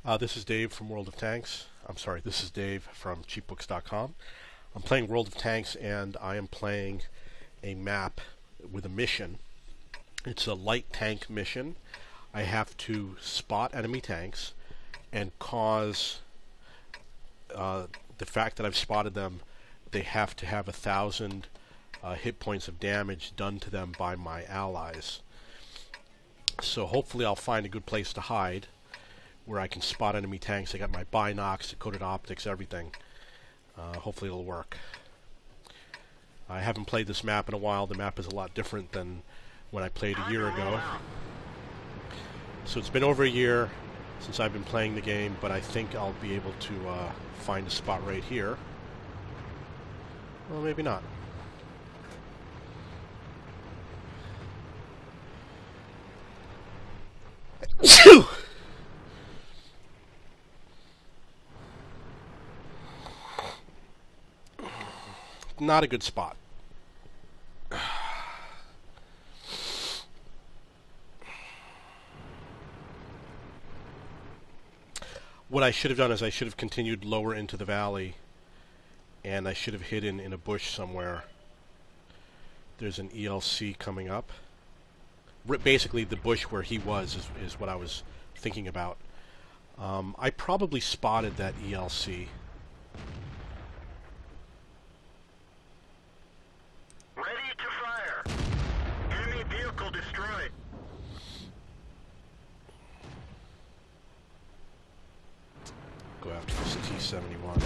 This is Dave from World of Tanks. I'm sorry, this is Dave from cheapbooks.com. I'm playing World of Tanks, and I am playing a map with a mission. It's a light tank mission. I have to spot enemy tanks and cause the fact that I've spotted them, they have to have 1,000 hit points of damage done to them by my allies. So hopefully I'll find a good place to hide where I can spot enemy tanks. I got my binocs, decoded optics, everything. Hopefully it'll work. I haven't played this map in a while. The map is a lot different than when I played a year ago. So it's been over a year since I've been playing the game, but I think I'll be able to find a spot right here. Well, maybe not. Not a good spot. What I should have done is I should have continued lower into the valley, and I should have hidden in a bush somewhere. There's an ELC coming up. Basically, the bush where he was is what I was thinking about. I probably spotted that ELC. Ready to fire. Enemy vehicle destroyed. Go after this T-71.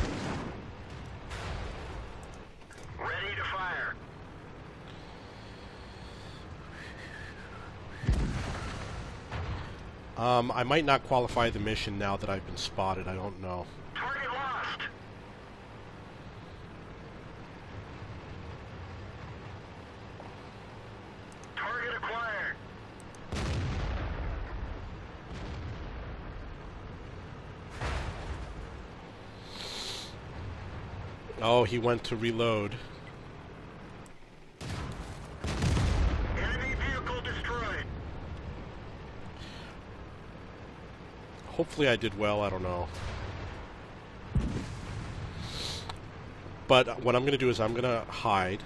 Ready to fire. I might not qualify the mission now that I've been spotted. I don't know. Target lost. Target acquired. Oh, he went to reload. Enemy vehicle destroyed. Hopefully I did well, I don't know. But what I'm going to do is I'm going to hide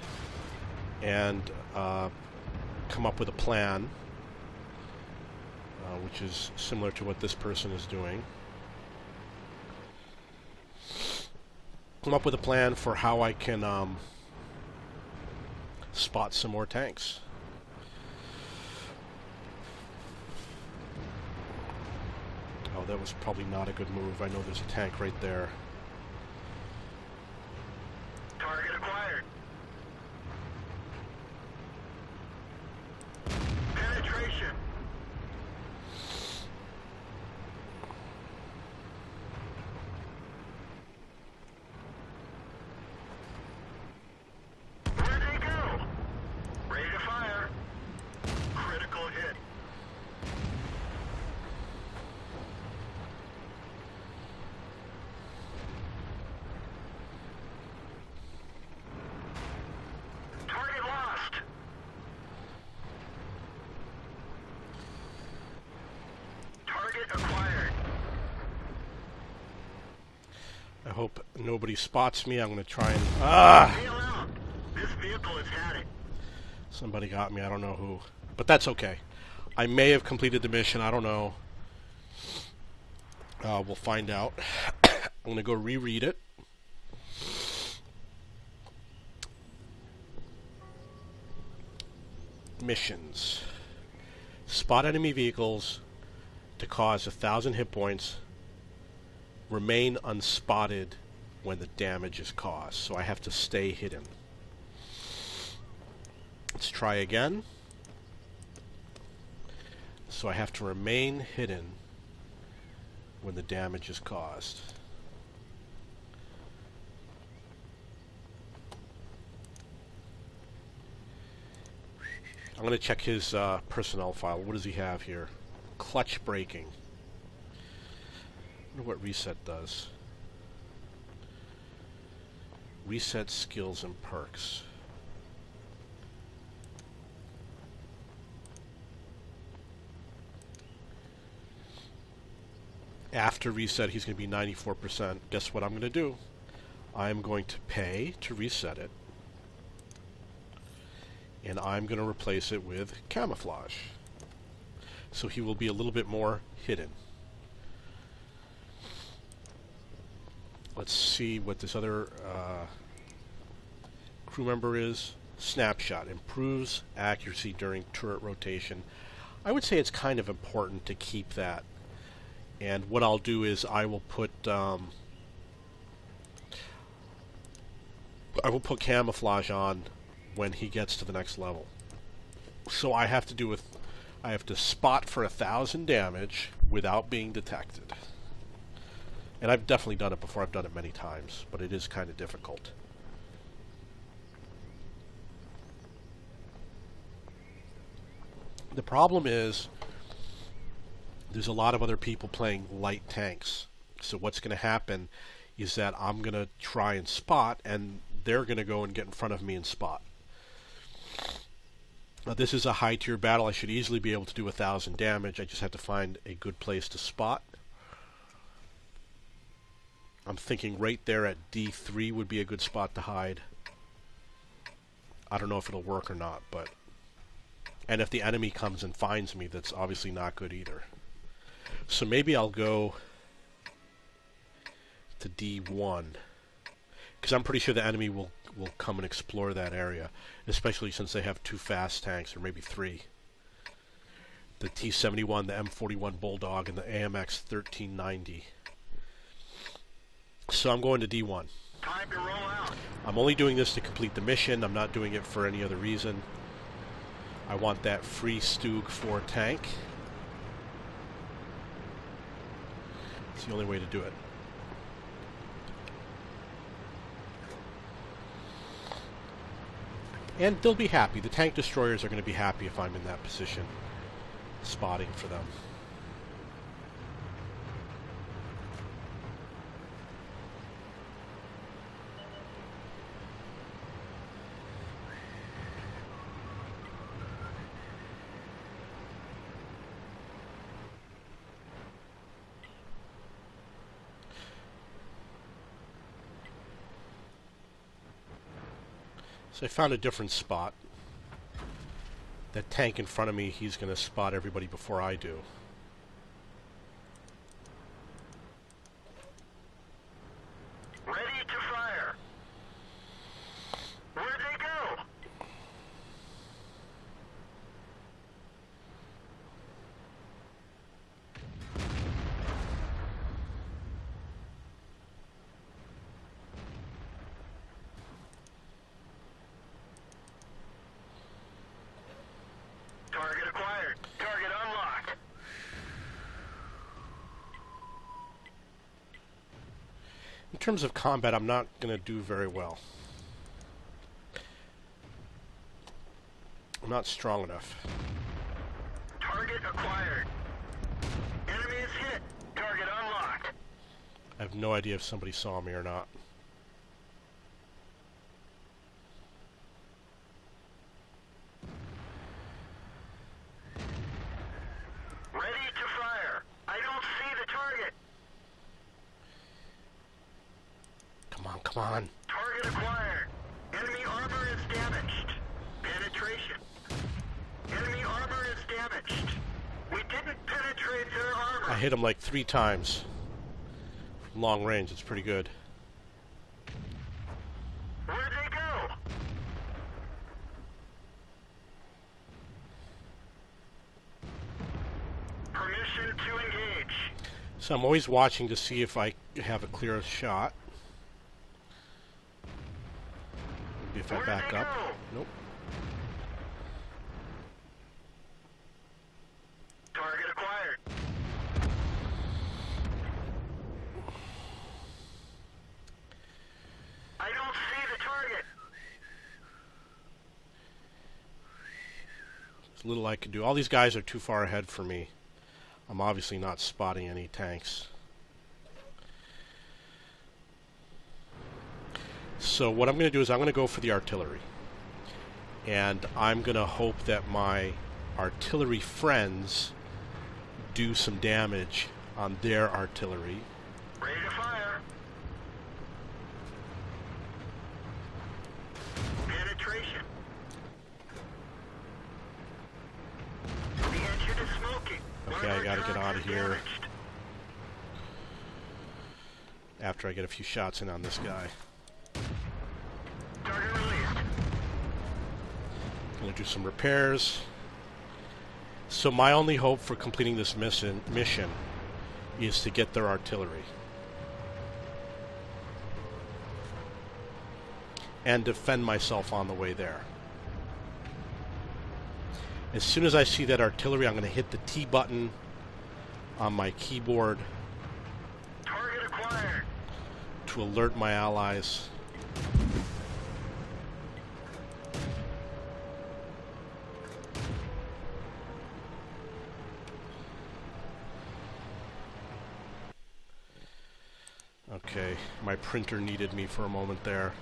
and come up with a plan, which is similar to what this person is doing. Come up with a plan for how I can spot some more tanks. Oh, that was probably not a good move. I know there's a tank right there. Target acquired. Penetration. Where'd they go? Ready to fire. Critical hit. Target lost. Target acquired. I hope nobody spots me. I'm going to try and... Bail out. This vehicle has had it. Somebody got me. I don't know who. But that's okay. I may have completed the mission. I don't know. We'll find out. I'm going to go reread it. Missions. Spot enemy vehicles to cause 1,000 hit points. Remain unspotted when the damage is caused. So I have to stay hidden. Let's try again. So I have to remain hidden when the damage is caused. I'm going to check his personnel file. What does he have here? Clutch braking. I wonder what reset does. Reset skills and perks. After reset, he's going to be 94%. Guess what I'm going to do? I'm going to pay to reset it. And I'm going to replace it with camouflage. So he will be a little bit more hidden. Let's see what this other crew member is. Snapshot. Improves accuracy during turret rotation. I would say it's kind of important to keep that. And what I'll do is I will put camouflage on when he gets to the next level. So I have to spot for 1,000 damage without being detected. And I've definitely done it before. I've done it many times, but it is kind of difficult. The problem is there's a lot of other people playing light tanks. So what's going to happen is that I'm going to try and spot, and they're going to go and get in front of me and spot. Now, this is a high tier battle. I should easily be able to do 1,000 damage. I just have to find a good place to spot. I'm thinking right there at D3 would be a good spot to hide. I don't know if it'll work or not, but... And if the enemy comes and finds me, that's obviously not good either. So maybe I'll go to D1. Because I'm pretty sure the enemy will come and explore that area. Especially since they have 2 fast tanks, or maybe 3. The T-71, the M41 Bulldog, and the AMX 1390. So I'm going to D1. Time to roll out. I'm only doing this to complete the mission. I'm not doing it for any other reason. I want that free Stug 4 tank. It's the only way to do it. And they'll be happy. The tank destroyers are going to be happy if I'm in that position, spotting for them. So I found a different spot. That tank in front of me, he's going to spot everybody before I do. Ready to fire. Where'd they go? Target acquired. Target unlocked. In terms of combat, I'm not going to do very well. I'm not strong enough. Target acquired. Enemy is hit. Target unlocked. I have no idea if somebody saw me or not. Ready to fire. I don't see the target. Come on, come on. Target acquired. Enemy armor is damaged. Penetration. Enemy armor is damaged. We didn't penetrate their armor. I hit him like 3 times. From long range, it's pretty good. Where'd they go? Permission to engage. So I'm always watching to see if I have a clear shot. Maybe if I Where'd back they up. go? Nope. Target acquired. I don't see the target. There's little I can do. All these guys are too far ahead for me. I'm obviously not spotting any tanks. So what I'm going to do is I'm going to go for the artillery. And I'm going to hope that my artillery friends do some damage on their artillery. Ready to fire. Penetration. The engine is smoking. Okay, I gotta get out of here Damaged. after I get a few shots in on this guy. Target released. Gonna do some repairs. So my only hope for completing this mission is to get their artillery. And defend myself on the way there. As soon as I see that artillery, I'm going to hit the T button on my keyboard Target acquired. to alert my allies. Okay, my printer needed me for a moment there.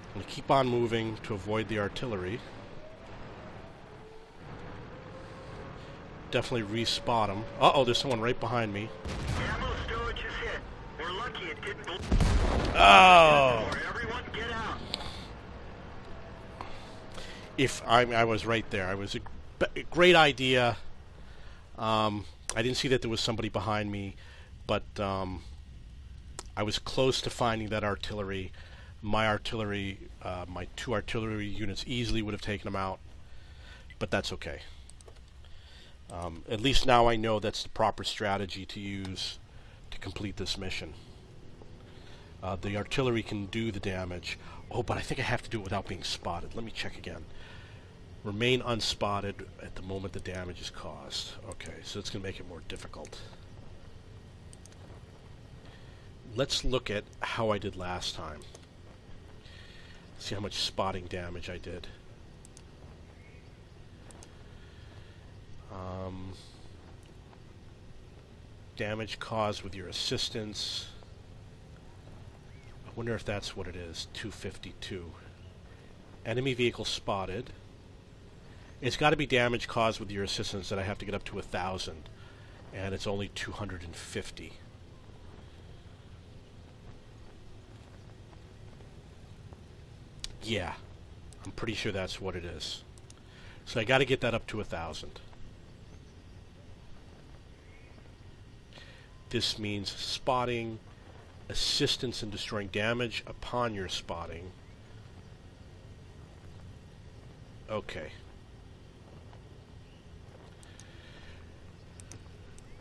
I'm going to keep on moving to avoid the artillery. Definitely re-spot them. Uh-oh, there's someone right behind me. Ammo stowage is hit. We're lucky it didn't blow. Oh! Everyone get out. If I was right there. I was a great idea. I didn't see that there was somebody behind me, but I was close to finding that artillery. My artillery, my 2 artillery units easily would have taken them out, but that's okay. At least now I know that's the proper strategy to use to complete this mission. The artillery can do the damage. Oh, but I think I have to do it without being spotted. Let me check again. Remain unspotted at the moment the damage is caused. Okay, so it's going to make it more difficult. Let's look at how I did last time. See how much spotting damage I did. Damage caused with your assistance. I wonder if that's what it is. 252. Enemy vehicle spotted. It's got to be damage caused with your assistance that I have to get up to 1,000. And it's only 250. Yeah. I'm pretty sure that's what it is. So I got to get that up to 1,000. This means spotting, assistance in destroying damage upon your spotting. Okay.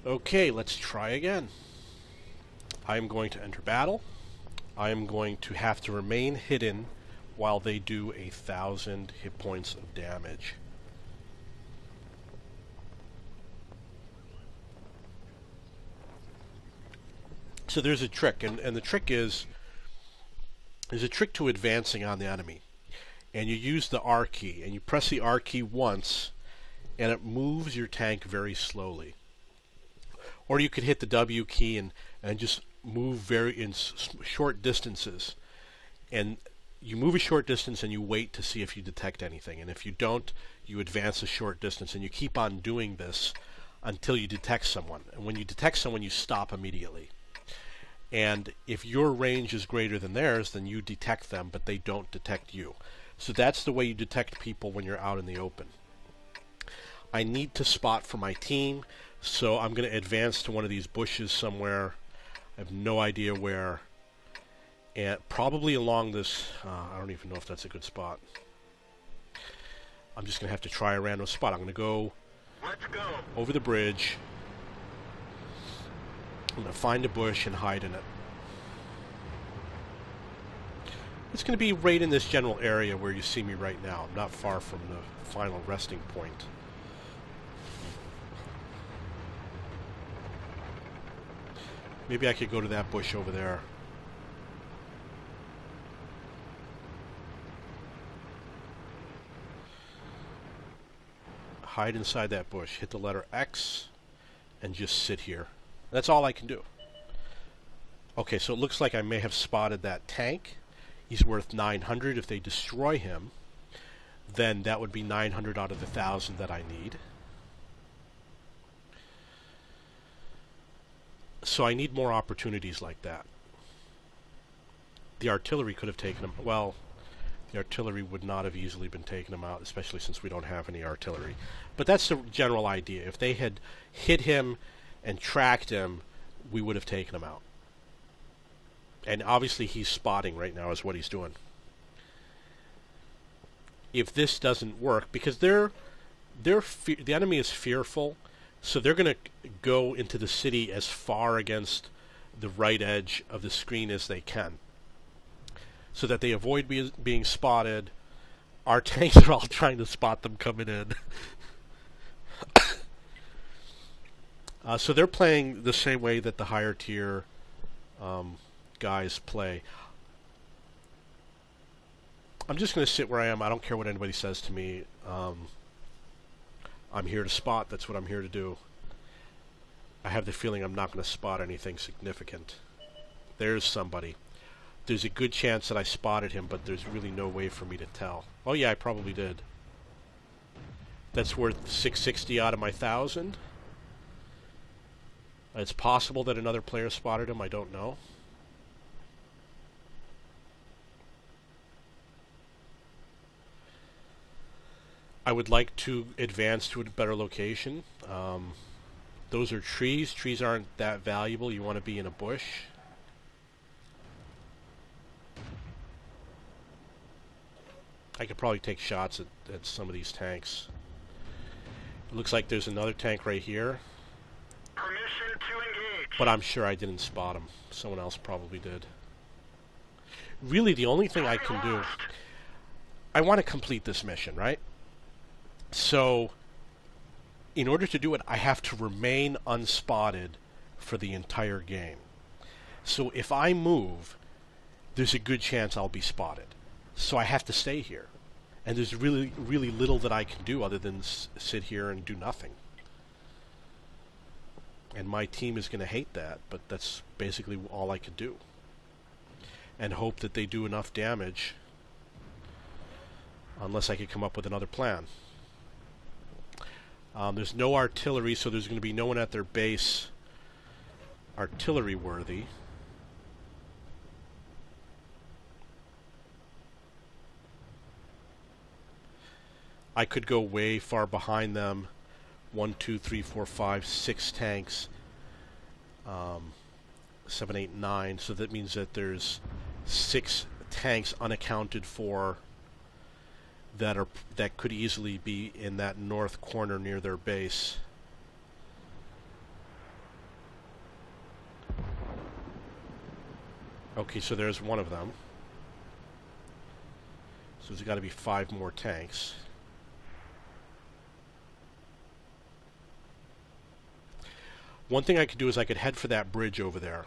Okay, let's try again. I am going to enter battle. I am going to have to remain hidden while they do 1,000 hit points of damage. So there's a trick, and the trick is, there's a trick to advancing on the enemy. And you use the R key, and you press the R key once, and it moves your tank very slowly. Or you could hit the W key and just move very in short distances. And you move a short distance and you wait to see if you detect anything. And if you don't, you advance a short distance, and you keep on doing this until you detect someone. And when you detect someone, you stop immediately. And if your range is greater than theirs, then you detect them, but they don't detect you. So that's the way you detect people when you're out in the open. I need to spot for my team, so I'm going to advance to one of these bushes somewhere. I have no idea where. And probably along this, I don't even know if that's a good spot. I'm just going to have to try a random spot. I'm going to go Let's go. over the bridge. I'm going to find a bush and hide in it. It's going to be right in this general area where you see me right now. I'm not far from the final resting point. Maybe I could go to that bush over there. Hide inside that bush. Hit the letter X and just sit here. That's all I can do. Okay, so it looks like I may have spotted that tank. He's worth 900 if they destroy him. then that would be 900 out of the 1,000 that I need. So I need more opportunities like that. The artillery could have taken him. Well, the artillery would not have easily been taken him out, especially since we don't have any artillery. But that's the general idea. If they had hit him and tracked him, we would have taken him out. And obviously he's spotting right now is what he's doing. If this doesn't work, because the enemy is fearful, so they're going to go into the city as far against the right edge of the screen as they can, so that they avoid being spotted. Our tanks are all trying to spot them coming in. So they're playing the same way that the higher tier guys play. I'm just going to sit where I am. I don't care what anybody says to me. I'm here to spot. That's what I'm here to do. I have the feeling I'm not going to spot anything significant. There's somebody. There's a good chance that I spotted him, but there's really no way for me to tell. Oh yeah, I probably did. That's worth 660 out of my 1,000. It's possible that another player spotted him. I don't know. I would like to advance to a better location. Those are trees. Trees aren't that valuable. You want to be in a bush. I could probably take shots at some of these tanks. It looks like there's another tank right here. Permission to engage. But I'm sure I didn't spot him. Someone else probably did. Really, the only thing I can do... I want to complete this mission, right? So, in order to do it, I have to remain unspotted for the entire game. So if I move, there's a good chance I'll be spotted. So I have to stay here. And there's really, really little that I can do other than sit here and do nothing. And my team is going to hate that, but that's basically all I can do. And hope that they do enough damage, unless I could come up with another plan. There's no artillery, so there's going to be no one at their base artillery worthy. I could go way far behind them. 1, 2, 3, 4, 5, 6 tanks. 7, 8, 9. So that means that there's 6 tanks unaccounted for that could easily be in that north corner near their base. Okay, so there's one of them. So there's got to be 5 more tanks. One thing I could do is I could head for that bridge over there.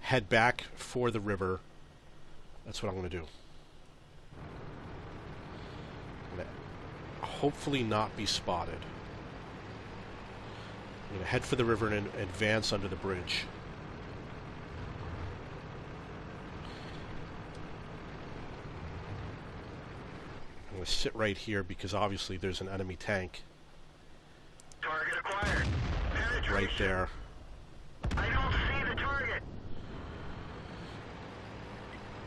Head back for the river. That's what I'm going to do. I'm going to hopefully not be spotted. I'm going to head for the river and advance under the bridge. I'm going to sit right here because obviously there's an enemy tank. Target acquired. Right there. I don't see the target.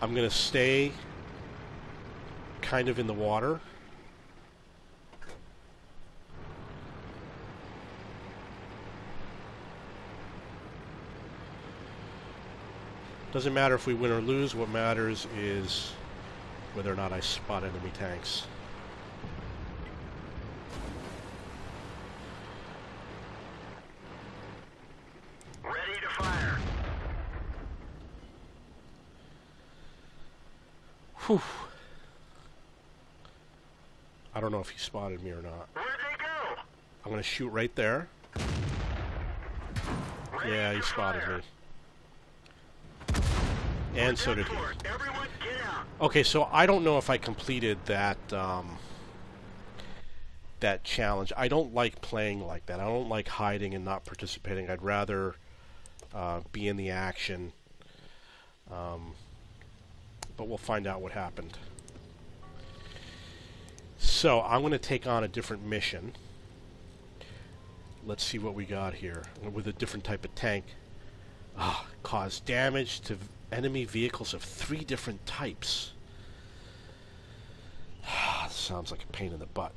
I'm going to stay kind of in the water. Doesn't matter if we win or lose. What matters is whether or not I spot enemy tanks. Ready to fire. Whew. I don't know if he spotted me or not. Where'd they go? I'm going to shoot right there. Ready Yeah, he to spotted fire. me. And so did he. Everyone get out. Okay, so I don't know if I completed that that challenge. I don't like playing like that. I don't like hiding and not participating. I'd rather be in the action. But we'll find out what happened. So I'm going to take on a different mission. Let's see what we got here with a different type of tank. Cause damage to enemy vehicles of 3 different types. Sounds like a pain in the butt.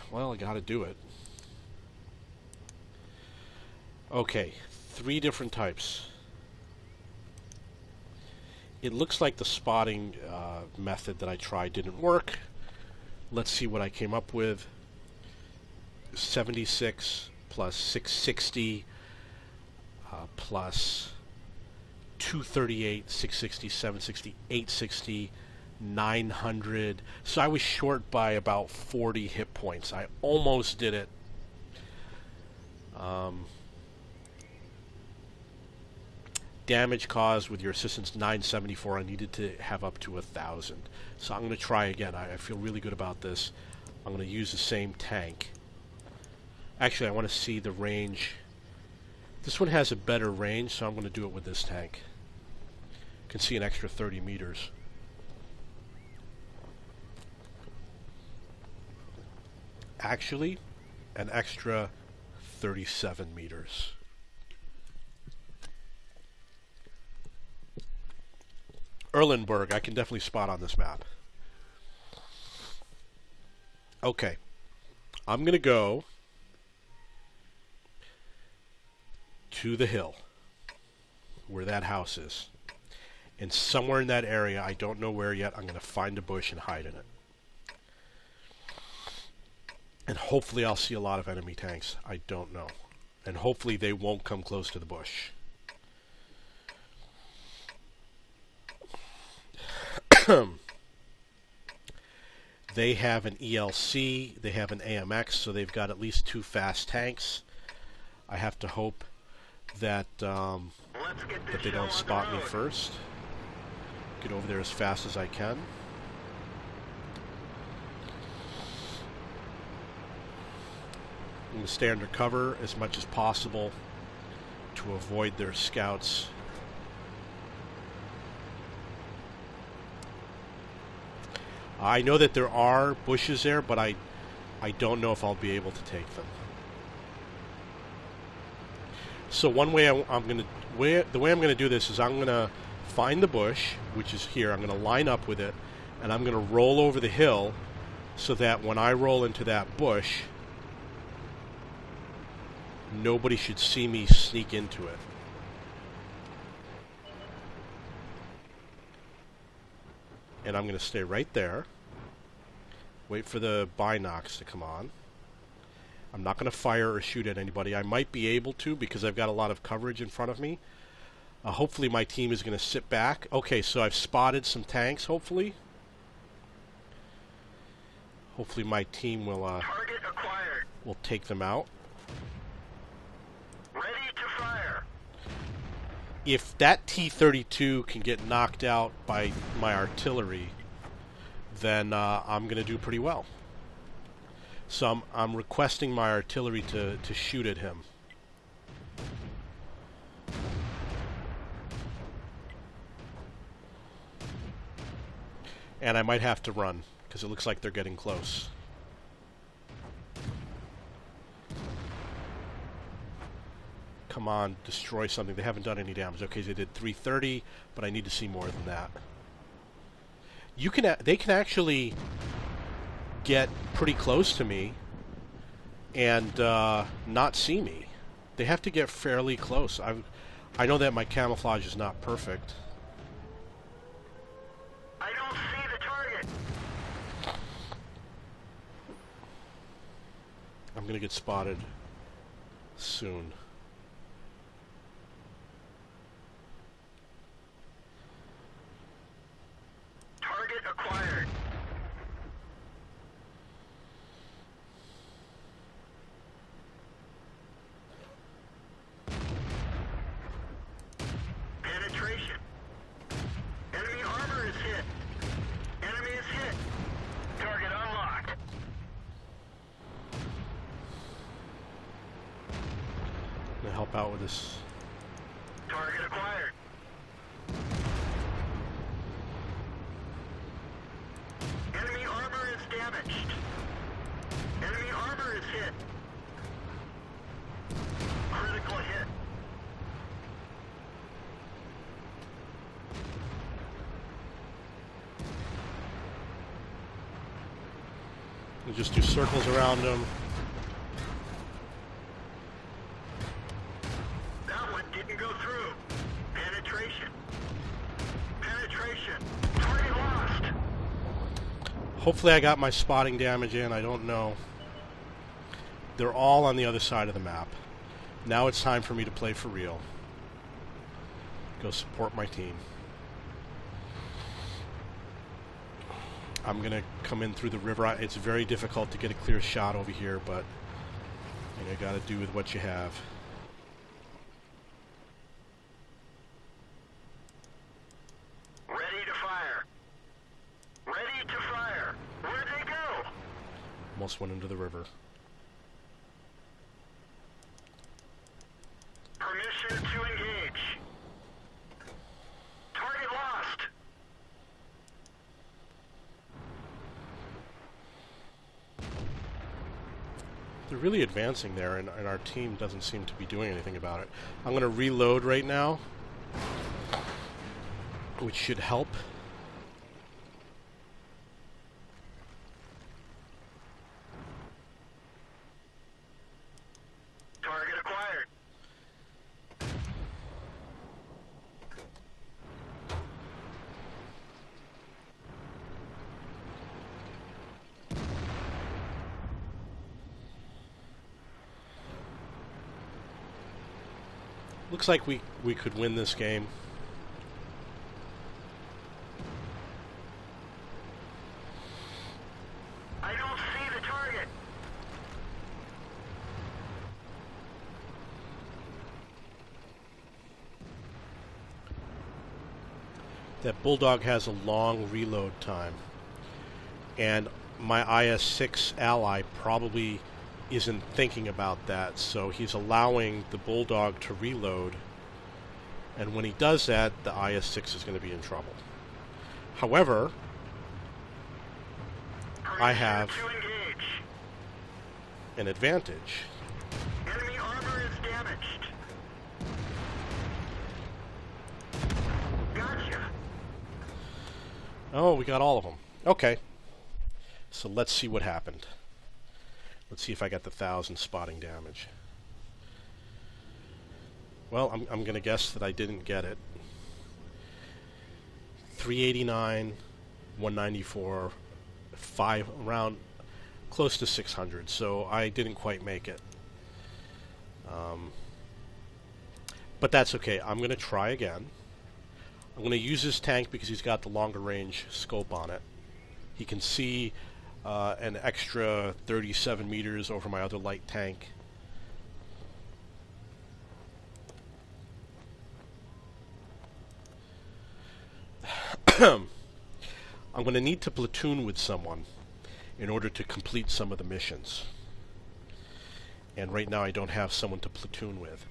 Well, I gotta do it. Okay, 3 different types. It looks like the spotting method that I tried didn't work. Let's see what I came up with. 76 plus 660 plus 238, 660, 760, 860, 900. So I was short by about 40 hit points. I almost did it. Damage caused with your assistance 974. I needed to have up to 1,000. So I'm going to try again. I feel really good about this. I'm going to use the same tank. Actually, I want to see the range. This one has a better range, so I'm going to do it with this tank. You can see an extra 30 meters. Actually, an extra 37 meters. Erlenberg, I can definitely spot on this map. Okay. I'm going to go to the hill where that house is. And somewhere in that area, I don't know where yet, I'm going to find a bush and hide in it. And hopefully I'll see a lot of enemy tanks. I don't know. And hopefully they won't come close to the bush. They have an ELC, they have an AMX, so they've got at least 2 fast tanks. I have to hope that that they don't spot me first. Get over there as fast as I can. I'm going to stay under cover as much as possible to avoid their scouts. I know that there are bushes there, but I don't know if I'll be able to take them. So one way the way I'm going to do this is I'm going to find the bush, which is here. I'm going to line up with it, and I'm going to roll over the hill so that when I roll into that bush, nobody should see me sneak into it. And I'm going to stay right there. Wait for the binocs to come on. I'm not going to fire or shoot at anybody. I might be able to because I've got a lot of coverage in front of me. Hopefully my team is going to sit back. Okay, so I've spotted some tanks, hopefully. Hopefully my team will take them out. Ready to fire. If that T-32 can get knocked out by my artillery, then I'm going to do pretty well. So I'm requesting my artillery to shoot at him. And I might have to run, because it looks like they're getting close. Come on, destroy something. They haven't done any damage. Okay, they did 330, but I need to see more than that. They can actually get pretty close to me and not see me. They have to get fairly close. I know that my camouflage is not perfect. I don't see the target. I'm going to get spotted soon. Target acquired. Penetration. Enemy armor is hit. Enemy is hit. Target unlocked. I'm going to help out with this. Target acquired. hit. Critical hit. We just do circles around him. That one didn't go through. Penetration. Penetration. Target lost. Hopefully I got my spotting damage in. I don't know. They're all on the other side of the map. Now it's time for me to play for real. Go support my team. I'm going to come in through the river. It's very difficult to get a clear shot over here, but you got to do with what you have. Ready to fire. Ready to fire. Where'd they go? Almost went into the river. Permission to engage. Target lost. They're really advancing there, and our team doesn't seem to be doing anything about it. I'm going to reload right now, which should help. Target acquired. Looks like we could win this game. I don't see the target. That Bulldog has a long reload time, and my IS-6 ally probably isn't thinking about that, so he's allowing the Bulldog to reload, and when he does that, the IS-6 is going to be in trouble. However, I have To engage. an advantage. Enemy armor is damaged. Gotcha. Oh, we got all of them. Okay. So let's see what happened. Let's see if I got the 1,000 spotting damage. Well, I'm going to guess that I didn't get it. 389, 194, 5, around close to 600. So I didn't quite make it. But that's okay. I'm going to try again. I'm going to use this tank because he's got the longer range scope on it. He can see an extra 37 meters over my other light tank. I'm going to need to platoon with someone in order to complete some of the missions. And right now I don't have someone to platoon with.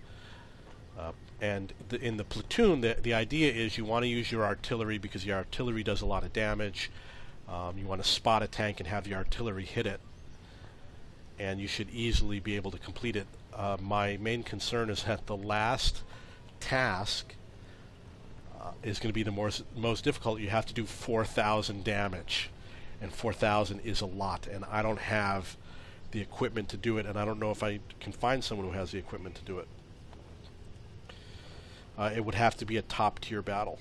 And in the platoon, the idea is you want to use your artillery because your artillery does a lot of damage. You want to spot a tank and have your artillery hit it, and you should easily be able to complete it. My main concern is that the last task is going to be the most difficult. You have to do 4,000 damage, and 4,000 is a lot, and I don't have the equipment to do it, and I don't know if I can find someone who has the equipment to do it. It would have to be a top-tier battle.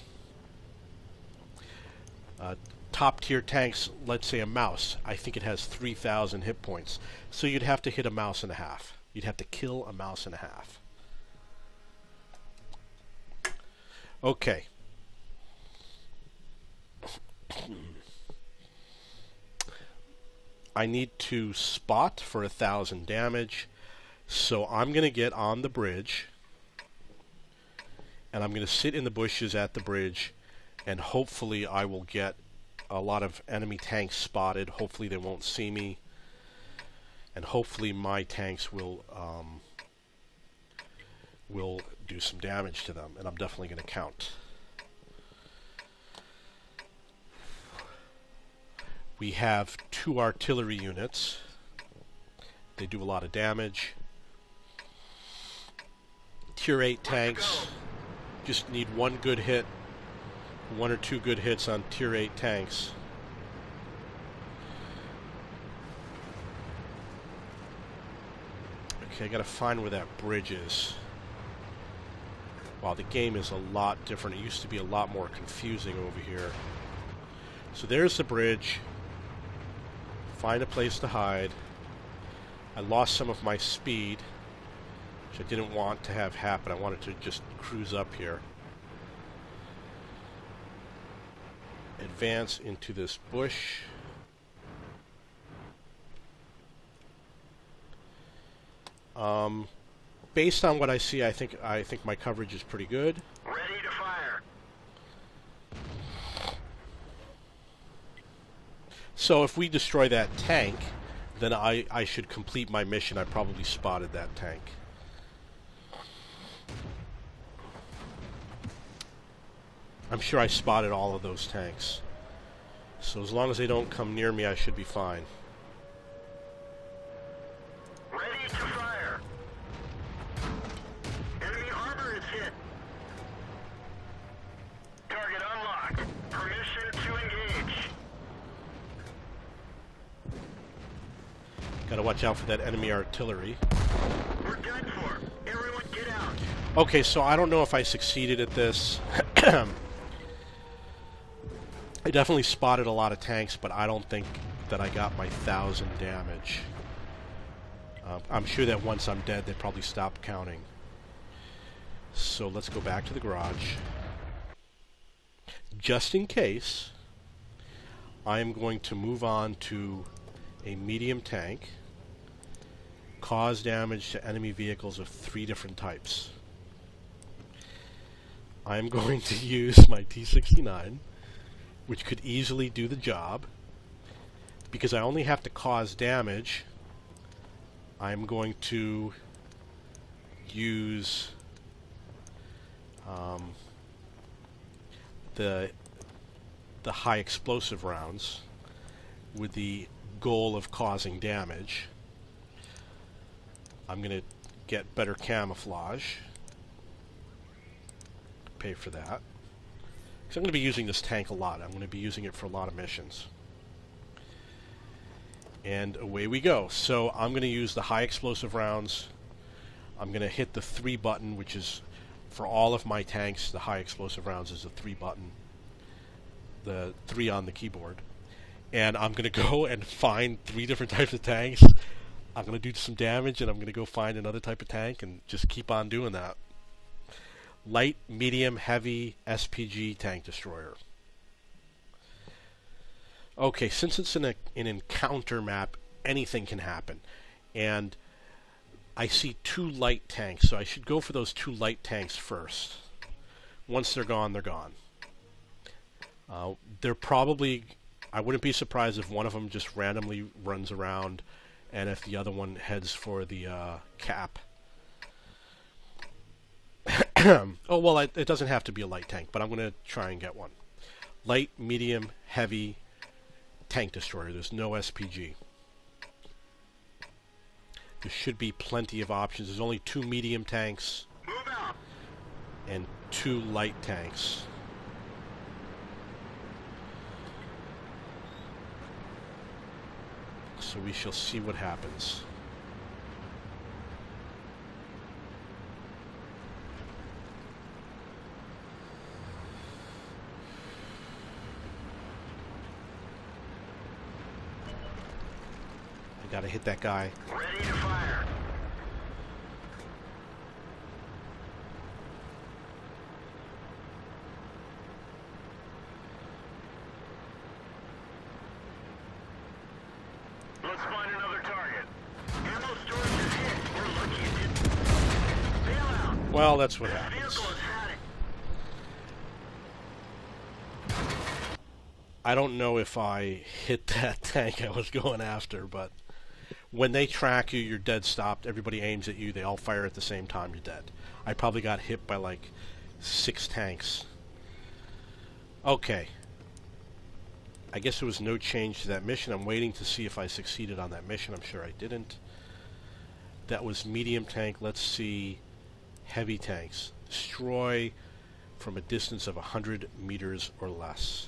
Top-tier tanks, let's say a mouse, I think it has 3,000 hit points. So you'd have to hit a mouse and a half. You'd have to kill a mouse and a half. Okay. I need to spot for 1,000 damage. So I'm going to get on the bridge. And I'm going to sit in the bushes at the bridge. And hopefully I will get a lot of enemy tanks spotted. Hopefully they won't see me, and hopefully my tanks will do some damage to them, and I'm definitely going to count. We have 2 artillery units. They do a lot of damage. Tier 8 tanks just need one good hit, one or two good hits on Tier 8 tanks. Okay, I gotta find where that bridge is. Wow, the game is a lot different. It used to be a lot more confusing over here. So there's the bridge. Find a place to hide. I lost some of my speed, which I didn't want to have happen. I wanted to just cruise up here. Advance into this bush. Based on what I see, I think my coverage is pretty good. Ready to fire. So if we destroy that tank, then I should complete my mission. I probably spotted that tank. I'm sure I spotted all of those tanks. So as long as they don't come near me, I should be fine. Ready to fire. Enemy armor is hit. Target unlocked. Permission to engage. Gotta watch out for that enemy artillery. We're done for. Everyone get out. Okay, so I don't know if I succeeded at this. I definitely spotted a lot of tanks, but I don't think that I got my 1,000 damage. I'm sure that once I'm dead, they probably stop counting. So let's go back to the garage. Just in case, I am going to move on to a medium tank. Cause damage to enemy vehicles of 3 different types. I'm going to use my T-69, which could easily do the job. Because I only have to cause damage, I'm going to use the high explosive rounds with the goal of causing damage. I'm going to get better camouflage. Pay for that. Because I'm going to be using this tank a lot. I'm going to be using it for a lot of missions. And away we go. So I'm going to use the high explosive rounds. I'm going to hit the 3 button, which is, for all of my tanks, the high explosive rounds is the 3 button. The 3 on the keyboard. And I'm going to go and find 3 different types of tanks. I'm going to do some damage, and I'm going to go find another type of tank, and just keep on doing that. Light, medium, heavy, SPG tank destroyer. Okay, since it's an encounter map, anything can happen. And I see 2 light tanks, so I should go for those 2 light tanks first. Once they're gone, they're gone. They're probably... I wouldn't be surprised if one of them just randomly runs around, and if the other one heads for the cap. Oh, well, it doesn't have to be a light tank, but I'm going to try and get one. Light, medium, heavy tank destroyer. There's no SPG. There should be plenty of options. There's only 2 medium tanks Move out. and 2 light tanks. So we shall see what happens. I gotta hit that guy. Ready to fire. Let's find another target. Ammo storage is hit. We're lucky it didn't. Bail out. Well, that's what This happens. vehicle is hatched. I don't know if I hit that tank I was going after, but when they track you, you're dead stopped. Everybody aims at you. They all fire at the same time. You're dead. I probably got hit by like 6 tanks. Okay. I guess there was no change to that mission. I'm waiting to see if I succeeded on that mission. I'm sure I didn't. That was medium tank. Let's see. Heavy tanks. Destroy from a distance of 100 meters or less.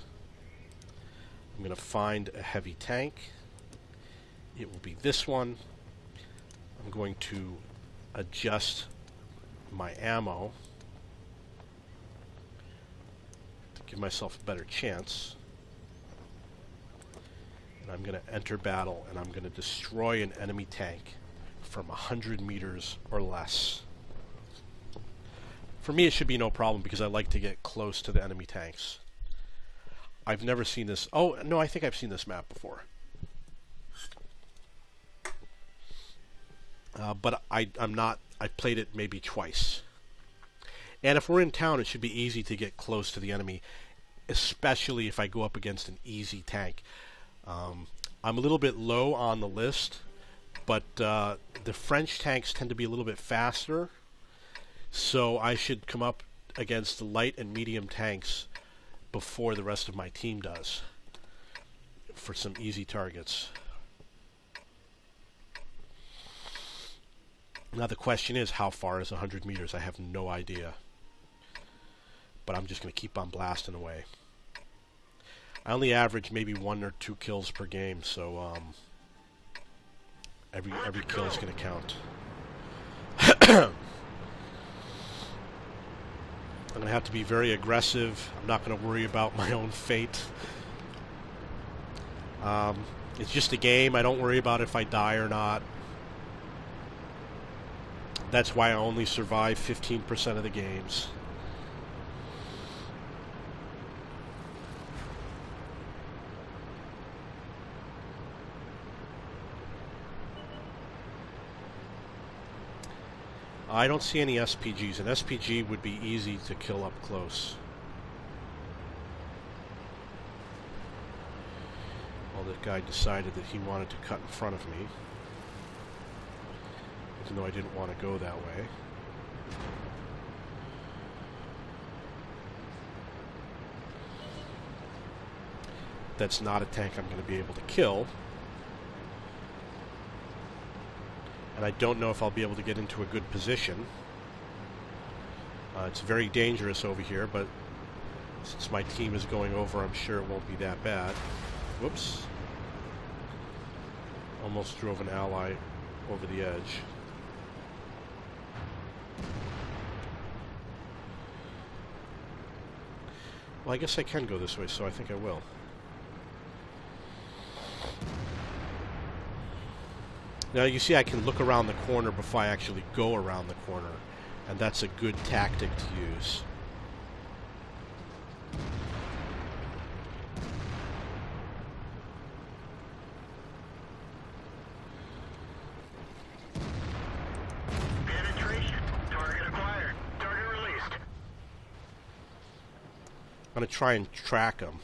I'm going to find a heavy tank. It will be this one. I'm going to adjust my ammo to give myself a better chance. And I'm going to enter battle, and I'm going to destroy an enemy tank from 100 meters or less. For me, it should be no problem because I like to get close to the enemy tanks. I've never seen this. Oh, no, I think I've seen this map before. But I'm not. I played it maybe twice. And if we're in town, it should be easy to get close to the enemy, especially if I go up against an easy tank. I'm a little bit low on the list, but the French tanks tend to be a little bit faster, so I should come up against the light and medium tanks before the rest of my team does for some easy targets. Now the question is, how far is 100 meters? I have no idea. But I'm just going to keep on blasting away. I only average maybe 1 or 2 kills per game, so every kill is going to count. I'm going to have to be very aggressive. I'm not going to worry about my own fate. It's just a game. I don't worry about if I die or not. That's why I only survive 15% of the games. I don't see any SPGs. An SPG would be easy to kill up close. Well, this guy decided that he wanted to cut in front of me, even though I didn't want to go that way. That's not a tank I'm going to be able to kill. And I don't know if I'll be able to get into a good position. It's very dangerous over here, but since my team is going over, I'm sure it won't be that bad. Whoops. Almost drove an ally over the edge. Well, I guess I can go this way, so I think I will. Now you see I can look around the corner before I actually go around the corner, and that's a good tactic to use. Penetration. Target acquired. Target released. I'm going to try and track him.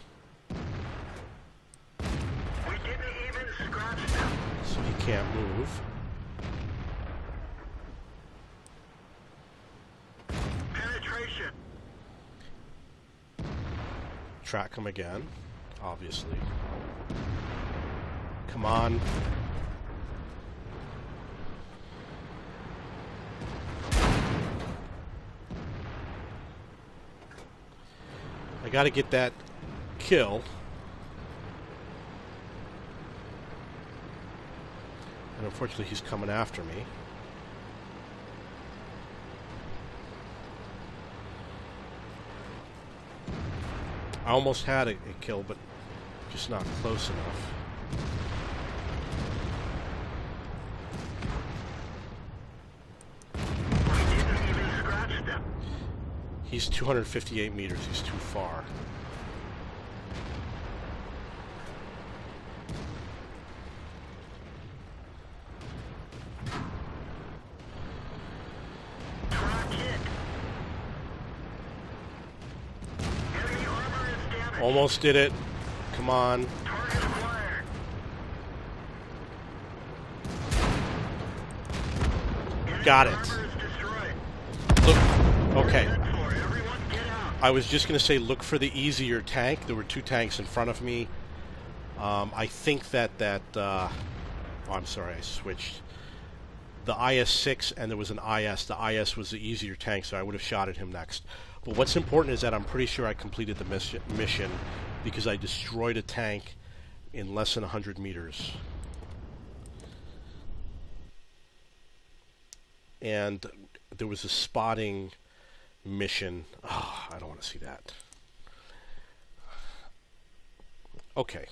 We didn't even scratch them. So he can't move. Penetration. Track him again, obviously. Come on. I gotta get that kill. And unfortunately he's coming after me. I almost had a kill, but just not close enough. We didn't even scratch them. He's 258 meters, he's too far. Track hit. Enemy armor is damaged. Almost did it. Come on. Target acquired. Enemy Got it. armor is destroyed. Look. Okay. Good for everyone. Get out. I was just going to say look for the easier tank. There were 2 tanks in front of me. I think that oh, I'm sorry, I switched. the IS-6 and there was an IS. The IS was the easier tank, so I would have shot at him next. But what's important is that I'm pretty sure I completed the mission because I destroyed a tank in less than 100 meters. And there was a spotting mission. Oh, I don't want to see that. Okay.